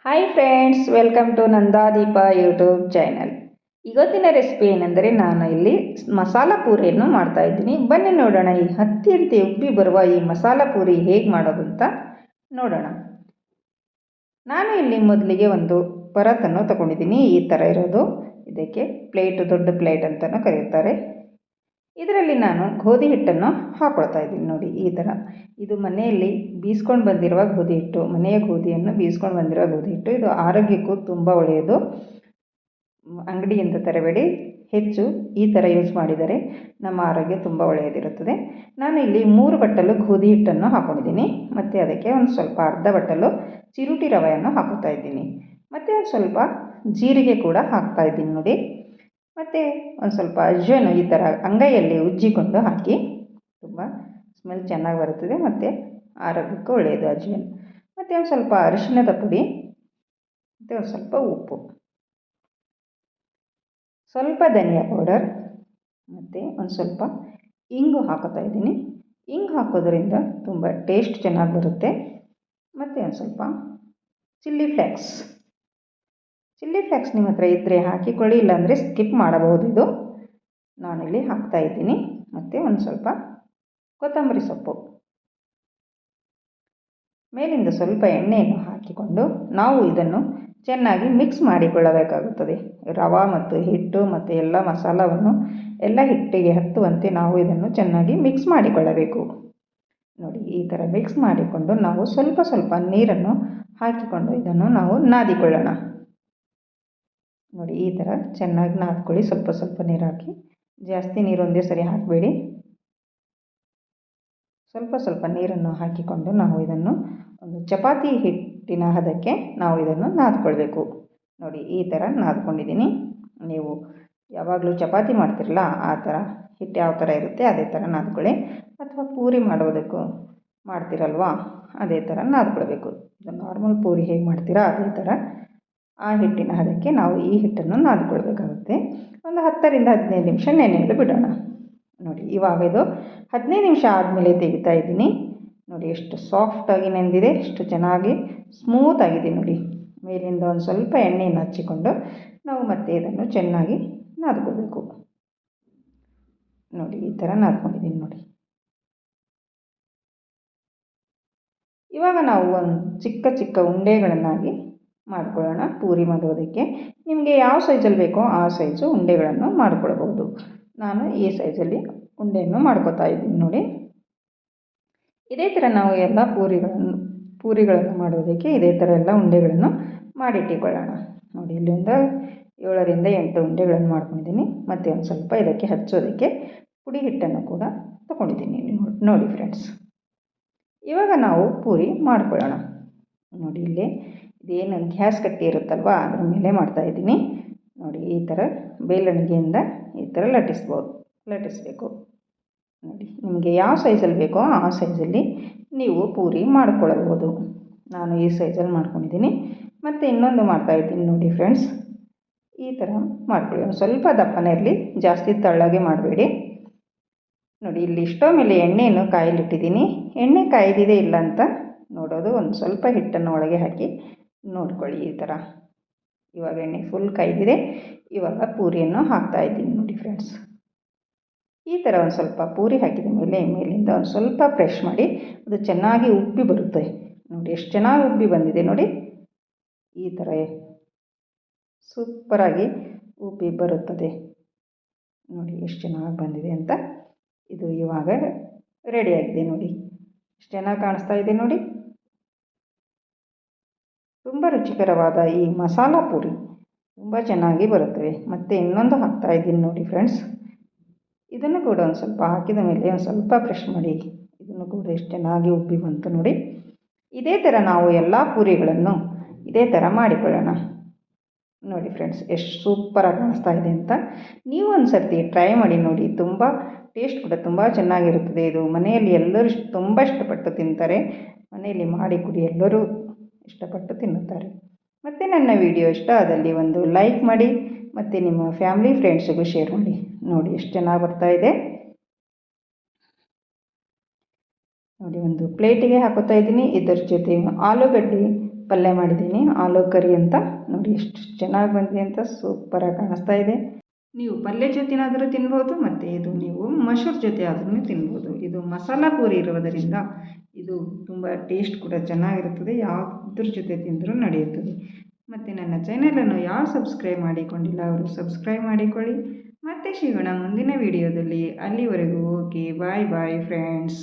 Hi friends, welcome to Nandadeepa YouTube channel. ಇವತ್ತಿನ recipe ಏನೆಂದರೆ ನಾನು ಇಲ್ಲಿ ಮಸಾಲ ಪೂರಿಯನ್ನು ಮಾಡ್ತಾ ಇದ್ದೀನಿ. ಬನ್ನಿ ನೋಡೋಣ ಈ ಹತ್ತಿಯಂತೆ ಉಬ್ಬಿ ಬರುವ ಈ ಮಸಾಲ ಪೂರಿ ಹೇಗೆ ಮಾಡೋದು ಅಂತ ನೋಡೋಣ. ನಾನು ಇಲ್ಲಿ ಮೊದಲಿಗೆ ಒಂದು ಪರಾತನ್ನು ತಗೊಂಡಿದ್ದೀನಿ. ಈ ಥರ ಇರೋದು, ಇದಕ್ಕೆ ಪ್ಲೇಟ್, ದೊಡ್ಡ ಪ್ಲೇಟ್ ಅಂತಲೂ ಕರೆಯುತ್ತಾರೆ. ಇದರಲ್ಲಿ ನಾನು ಗೋಧಿ ಹಿಟ್ಟನ್ನು ಹಾಕ್ಕೊಳ್ತಾ ಇದ್ದೀನಿ. ನೋಡಿ ಈ ಥರ. ಇದು ಮನೆಯಲ್ಲಿ ಬೀಸ್ಕೊಂಡು ಬಂದಿರುವ ಗೋಧಿ ಹಿಟ್ಟು, ಮನೆಯ ಗೋಧಿಯನ್ನು ಬೀಸ್ಕೊಂಡು ಬಂದಿರುವ ಗೋಧಿ ಹಿಟ್ಟು. ಇದು ಆರೋಗ್ಯಕ್ಕೂ ತುಂಬ ಒಳ್ಳೆಯದು. ಅಂಗಡಿಯಿಂದ ತರಬೇಡಿ, ಹೆಚ್ಚು ಈ ಥರ ಯೂಸ್ ಮಾಡಿದರೆ ನಮ್ಮ ಆರೋಗ್ಯ ತುಂಬ ಒಳ್ಳೆಯದಿರುತ್ತದೆ. ನಾನು ಇಲ್ಲಿ 3 ಬಟ್ಟಲು ಗೋಧಿ ಹಿಟ್ಟನ್ನು ಹಾಕ್ಕೊಂಡಿದ್ದೀನಿ. ಮತ್ತು ಅದಕ್ಕೆ ಒಂದು ಸ್ವಲ್ಪ ಅರ್ಧ ಬಟ್ಟಲು ಚಿರುಟಿ ರವೆಯನ್ನು ಹಾಕುತ್ತಾ ಇದ್ದೀನಿ. ಮತ್ತು ಒಂದು ಸ್ವಲ್ಪ ಜೀರಿಗೆ ಕೂಡ ಹಾಕ್ತಾ ಇದ್ದೀನಿ ನೋಡಿ. ಮತ್ತು ಒಂದು ಸ್ವಲ್ಪ ಅಜ್ವಾನು ಈ ಥರ ಅಂಗೈಯಲ್ಲಿ ಉಜ್ಜಿಕೊಂಡು ಹಾಕಿ. ತುಂಬ ಸ್ಮೆಲ್ ಚೆನ್ನಾಗಿ ಬರುತ್ತದೆ ಮತ್ತು ಆರೋಗ್ಯಕ್ಕೂ ಒಳ್ಳೆಯದು ಅಜ್ವಾನು. ಮತ್ತು ಒಂದು ಸ್ವಲ್ಪ ಅರಿಶಿಣದ ಪುಡಿ ಮತ್ತು ಒಂದು ಸ್ವಲ್ಪ ಉಪ್ಪು, ಸ್ವಲ್ಪ ಧನಿಯಾ ಪೌಡರ್ ಮತ್ತು ಒಂದು ಸ್ವಲ್ಪ ಇಂಗು ಹಾಕೋತಾ ಇದ್ದೀನಿ. ಇಂಗು ಹಾಕೋದ್ರಿಂದ ತುಂಬ ಟೇಸ್ಟ್ ಚೆನ್ನಾಗಿ ಬರುತ್ತೆ. ಮತ್ತು ಒಂದು ಸ್ವಲ್ಪ ಚಿಲ್ಲಿ ಫ್ಲೇಕ್ಸ್ ನಿಮ್ಮ ಹತ್ರ ಇದ್ದರೆ ಹಾಕಿಕೊಳ್ಳಿ, ಇಲ್ಲಾಂದರೆ ಸ್ಕಿಪ್ ಮಾಡಬಹುದು. ಇದು ನಾನಿಲ್ಲಿ ಹಾಕ್ತಾಯಿದ್ದೀನಿ. ಮತ್ತು ಒಂದು ಸ್ವಲ್ಪ ಕೊತ್ತಂಬರಿ ಸೊಪ್ಪು, ಮೇಲಿಂದ ಸ್ವಲ್ಪ ಎಣ್ಣೆಯನ್ನು ಹಾಕಿಕೊಂಡು ನಾವು ಇದನ್ನು ಚೆನ್ನಾಗಿ ಮಿಕ್ಸ್ ಮಾಡಿಕೊಳ್ಳಬೇಕಾಗುತ್ತದೆ. ರವೆ ಮತ್ತು ಹಿಟ್ಟು ಮತ್ತು ಎಲ್ಲ ಮಸಾಲವನ್ನು ಎಲ್ಲ ಹಿಟ್ಟಿಗೆ ಹತ್ತುವಂತೆ ನಾವು ಇದನ್ನು ಚೆನ್ನಾಗಿ ಮಿಕ್ಸ್ ಮಾಡಿಕೊಳ್ಳಬೇಕು. ನೋಡಿ ಈ ಥರ ಮಿಕ್ಸ್ ಮಾಡಿಕೊಂಡು ನಾವು ಸ್ವಲ್ಪ ಸ್ವಲ್ಪ ನೀರನ್ನು ಹಾಕಿಕೊಂಡು ಇದನ್ನು ನಾವು ನಾದಿಕೊಳ್ಳೋಣ. ನೋಡಿ ಈ ಥರ ಚೆನ್ನಾಗಿ ನಾದ್ಕೊಳ್ಳಿ. ಸ್ವಲ್ಪ ಸ್ವಲ್ಪ ನೀರು ಹಾಕಿ, ಜಾಸ್ತಿ ನೀರು ಒಂದೇ ಸರಿ ಹಾಕಬೇಡಿ. ಸ್ವಲ್ಪ ಸ್ವಲ್ಪ ನೀರನ್ನು ಹಾಕಿಕೊಂಡು ನಾವು ಇದನ್ನು ಒಂದು ಚಪಾತಿ ಹಿಟ್ಟಿನ ಹದಕ್ಕೆ ನಾವು ಇದನ್ನು ನಾದ್ಕೊಳ್ಬೇಕು. ನೋಡಿ ಈ ಥರ ನಾದ್ಕೊಂಡಿದ್ದೀನಿ. ನೀವು ಯಾವಾಗಲೂ ಚಪಾತಿ ಮಾಡ್ತಿರಲ್ಲ, ಆ ಥರ ಹಿಟ್ಟು ಯಾವ ಥರ ಇರುತ್ತೆ ಅದೇ ಥರ ನಾದ್ಕೊಳ್ಳಿ. ಅಥವಾ ಪೂರಿ ಮಾಡೋದಕ್ಕೂ ಮಾಡ್ತಿರಲ್ವಾ, ಅದೇ ಥರ ನಾದ್ಕೊಳ್ಬೇಕು. ಇದು ನಾರ್ಮಲ್ ಪೂರಿ ಹೇಗೆ ಮಾಡ್ತೀರಾ ಅದೇ ಥರ ಆ ಹಿಟ್ಟಿನ ಹದಕ್ಕೆ ನಾವು ಈ ಹಿಟ್ಟನ್ನು ನಾದ್ಕೊಳ್ಬೇಕಾಗುತ್ತೆ. ಒಂದು 10ರಿಂದ 15 ನಿಮಿಷ ನೆನೆಯಲು ಬಿಡೋಣ. ನೋಡಿ ಇವಾಗ ಇದು 15 ನಿಮಿಷ ಆದಮೇಲೆ ತೆಗಿತಾ ಇದ್ದೀನಿ. ನೋಡಿ ಎಷ್ಟು ಸಾಫ್ಟಾಗಿ ನೆಂದಿದೆ, ಎಷ್ಟು ಚೆನ್ನಾಗಿ ಸ್ಮೂತ್ ಆಗಿದೆ. ನೋಡಿ ಮೇಲಿಂದ ಒಂದು ಸ್ವಲ್ಪ ಎಣ್ಣೆಯನ್ನು ಹಚ್ಚಿಕೊಂಡು ನಾವು ಮತ್ತೆ ಇದನ್ನು ಚೆನ್ನಾಗಿ ನಾದ್ಕೋಬೇಕು. ನೋಡಿ ಈ ಥರ ನಾದ್ಕೊಂಡಿದ್ದೀನಿ ನೋಡಿ. ಇವಾಗ ನಾವು ಒಂದು ಚಿಕ್ಕ ಚಿಕ್ಕ ಉಂಡೆಗಳನ್ನಾಗಿ ಮಾಡ್ಕೊಳ್ಳೋಣ. ಪೂರಿ ಮಾಡೋದಕ್ಕೆ ನಿಮಗೆ ಯಾವ ಸೈಜಲ್ಲಿ ಬೇಕೋ ಆ ಸೈಜು ಉಂಡೆಗಳನ್ನು ಮಾಡ್ಕೊಳ್ಬೋದು. ನಾನು ಈ ಸೈಜಲ್ಲಿ ಉಂಡೆಯನ್ನು ಮಾಡ್ಕೋತಾ ಇದ್ದೀನಿ ನೋಡಿ. ಇದೇ ಥರ ನಾವು ಎಲ್ಲ ಪೂರಿಗಳನ್ನು ಮಾಡೋದಕ್ಕೆ ಇದೇ ಥರ ಎಲ್ಲ ಉಂಡೆಗಳನ್ನು ಮಾಡಿಟ್ಟಿಕೊಳ್ಳೋಣ. ನೋಡಿ ಇಲ್ಲಿ ಒಂದು 7ರಿಂದ 8 ಉಂಡೆಗಳನ್ನು ಮಾಡ್ಕೊಂಡಿದ್ದೀನಿ. ಮತ್ತು ಒಂದು ಸ್ವಲ್ಪ ಇದಕ್ಕೆ ಹಚ್ಚೋದಕ್ಕೆ ಪುಡಿ ಹಿಟ್ಟನ್ನು ಕೂಡ ತಗೊಂಡಿದ್ದೀನಿ ನೋಡಿ ಫ್ರೆಂಡ್ಸ್. ಇವಾಗ ನಾವು ಪೂರಿ ಮಾಡ್ಕೊಳ್ಳೋಣ. ನೋಡಿ ಇಲ್ಲಿ ಇದೇನು ಗ್ಯಾಸ್ ಕಟ್ಟಿ ಇರುತ್ತಲ್ವ ಅದ್ರ ಮೇಲೆ ಮಾಡ್ತಾಯಿದ್ದೀನಿ. ನೋಡಿ ಈ ಥರ ಬೇಲಣಿಗೆಯಿಂದ ಈ ಥರ ಲಟ್ಟಿಸಬೇಕು. ನೋಡಿ ನಿಮಗೆ ಯಾವ ಸೈಜಲ್ಲಿ ಬೇಕೋ ಆ ಸೈಜಲ್ಲಿ ನೀವು ಪೂರಿ ಮಾಡ್ಕೊಳ್ಳಬಹುದು. ನಾನು ಈ ಸೈಜಲ್ಲಿ ಮಾಡ್ಕೊಂಡಿದ್ದೀನಿ. ಮತ್ತು ಇನ್ನೊಂದು ಮಾಡ್ತಾಯಿದ್ದೀನಿ ನೋಡಿ ಫ್ರೆಂಡ್ಸ್. ಈ ಥರ ಮಾಡ್ಕೊಳ್ಳಿ. ಒಂದು ಸ್ವಲ್ಪ ದಪ್ಪನೇ ಇರಲಿ, ಜಾಸ್ತಿ ತೆಳ್ಳಗೆ ಮಾಡಬೇಡಿ. ನೋಡಿ ಇಲ್ಲಿ ಸ್ಟವ್ ಮೇಲೆ ಎಣ್ಣೆಯನ್ನು ಕಾಯಲಿಟ್ಟಿದ್ದೀನಿ. ಎಣ್ಣೆ ಕಾಯ್ದಿದೆ ಇಲ್ಲ ಅಂತ ನೋಡೋದು, ಒಂದು ಸ್ವಲ್ಪ ಹಿಟ್ಟನ್ನು ಒಳಗೆ ಹಾಕಿ ನೋಡ್ಕೊಳ್ಳಿ ಈ ಥರ. ಇವಾಗ ಎಣ್ಣೆ ಫುಲ್ ಕಾಯ್ದಿದೆ. ಇವಾಗ ಪೂರಿಯನ್ನು ಹಾಕ್ತಾಯಿದ್ದೀನಿ ನೋಡಿ ಫ್ರೆಂಡ್ಸ್. ಈ ಥರ ಒಂದು ಸ್ವಲ್ಪ ಪೂರಿ ಹಾಕಿದ ಮೇಲಿಂದ ಒಂದು ಸ್ವಲ್ಪ ಪ್ರೆಶ್ ಮಾಡಿ ಅದು ಚೆನ್ನಾಗಿ ಉಬ್ಬಿ ಬರುತ್ತೆ. ನೋಡಿ ಎಷ್ಟು ಚೆನ್ನಾಗಿ ಉಬ್ಬಿ ಬಂದಿದೆ ನೋಡಿ. ಈ ಥರ ಸೂಪರಾಗಿ ಉಬ್ಬಿ ಬರುತ್ತದೆ. ನೋಡಿ ಎಷ್ಟು ಚೆನ್ನಾಗಿ ಬಂದಿದೆ ಅಂತ. ಇದು ಇವಾಗ ರೆಡಿಯಾಗಿದೆ ನೋಡಿ. ಎಷ್ಟು ಚೆನ್ನಾಗಿ ಕಾಣಿಸ್ತಾ ಇದೆ ನೋಡಿ. ತುಂಬ ರುಚಿಕರವಾದ ಈ ಮಸಾಲ ಪೂರಿ ತುಂಬ ಚೆನ್ನಾಗಿ ಬರುತ್ತವೆ. ಮತ್ತು ಇನ್ನೊಂದು ಹಾಕ್ತಾಯಿದ್ದೀನಿ ನೋಡಿ ಫ್ರೆಂಡ್ಸ್. ಇದನ್ನು ಕೂಡ ಒಂದು ಸ್ವಲ್ಪ ಹಾಕಿದ ಮೇಲೆ ಒಂದು ಸ್ವಲ್ಪ ಪ್ರೆಶ್ ಮಾಡಿ ಇದನ್ನು ಕೂಡ ಎಷ್ಟು ಚೆನ್ನಾಗಿ ಉಬ್ಬಿ ಬಂತು ನೋಡಿ. ಇದೇ ಥರ ನಾವು ಎಲ್ಲ ಪೂರಿಗಳನ್ನು ಇದೇ ಥರ ಮಾಡಿಕೊಳ್ಳೋಣ. ನೋಡಿ ಫ್ರೆಂಡ್ಸ್ ಎಷ್ಟು ಸೂಪರಾಗಿ ಕಾಣಿಸ್ತಾ ಇದೆ ಅಂತ. ನೀವು ಒಂದು ಸರ್ತಿ ಟ್ರೈ ಮಾಡಿ ನೋಡಿ. ತುಂಬ ಟೇಸ್ಟ್ ಕೂಡ ತುಂಬ ಚೆನ್ನಾಗಿರುತ್ತದೆ. ಇದು ಮನೆಯಲ್ಲಿ ಎಲ್ಲರೂ ತುಂಬ ಇಷ್ಟಪಟ್ಟು ತಿಂತಾರೆ. ಮನೆಯಲ್ಲಿ ಮಾಡಿ ಕುಡಿ ಎಲ್ಲರೂ ಇಷ್ಟಪಟ್ಟು ತಿನ್ನುತ್ತಾರೆ. ಮತ್ತು ನನ್ನ ವಿಡಿಯೋ ಇಷ್ಟ ಆದಲ್ಲಿ ಒಂದು ಲೈಕ್ ಮಾಡಿ ಮತ್ತು ನಿಮ್ಮ ಫ್ಯಾಮಿಲಿ ಫ್ರೆಂಡ್ಸಿಗೂ ಶೇರ್ ಮಾಡಿ. ನೋಡಿ ಎಷ್ಟು ಚೆನ್ನಾಗಿ ಬರ್ತಾಯಿದೆ ನೋಡಿ. ಒಂದು ಪ್ಲೇಟಿಗೆ ಹಾಕೋತಾ ಇದ್ದೀನಿ. ಇದರ ಜೊತೆ ಆಲೂಗಡ್ಡೆ ಪಲ್ಯ ಮಾಡಿದ್ದೀನಿ, ಆಲೂ ಕರಿ ಅಂತ. ನೋಡಿ ಎಷ್ಟು ಚೆನ್ನಾಗಿ ಬಂದಿದೆ ಅಂತ, ಸೂಪರಾಗಿ ಕಾಣಿಸ್ತಾ ಇದೆ. ನೀವು ಪಲ್ಯ ಜೊತೆನಾದರೂ ತಿನ್ಬೋದು, ಮತ್ತು ಇದು ನೀವು ಮಶ್ರೂಮ್ ಜೊತೆ ಆದ್ರೂ ತಿನ್ಬೋದು. ಇದು ಮಸಾಲ ಪೂರಿ ಇರುವುದರಿಂದ ಇದು ತುಂಬ ಟೇಸ್ಟ್ ಕೂಡ ಚೆನ್ನಾಗಿರುತ್ತದೆ, ಯಾವುದ್ರ ಜೊತೆ ತಿಂದರೂ ನಡೆಯುತ್ತದೆ. ಮತ್ತು ನನ್ನ ಚಾನಲನ್ನು ಯಾರು ಸಬ್ಸ್ಕ್ರೈಬ್ ಮಾಡಿಕೊಂಡಿಲ್ಲ ಅವರು ಸಬ್ಸ್ಕ್ರೈಬ್ ಮಾಡಿಕೊಳ್ಳಿ. ಮತ್ತೆ ಸಿಗೋಣ ಮುಂದಿನ ವಿಡಿಯೋದಲ್ಲಿ. ಅಲ್ಲಿವರೆಗೂ ಓಕೆ, ಬಾಯ್ ಬಾಯ್ ಫ್ರೆಂಡ್ಸ್.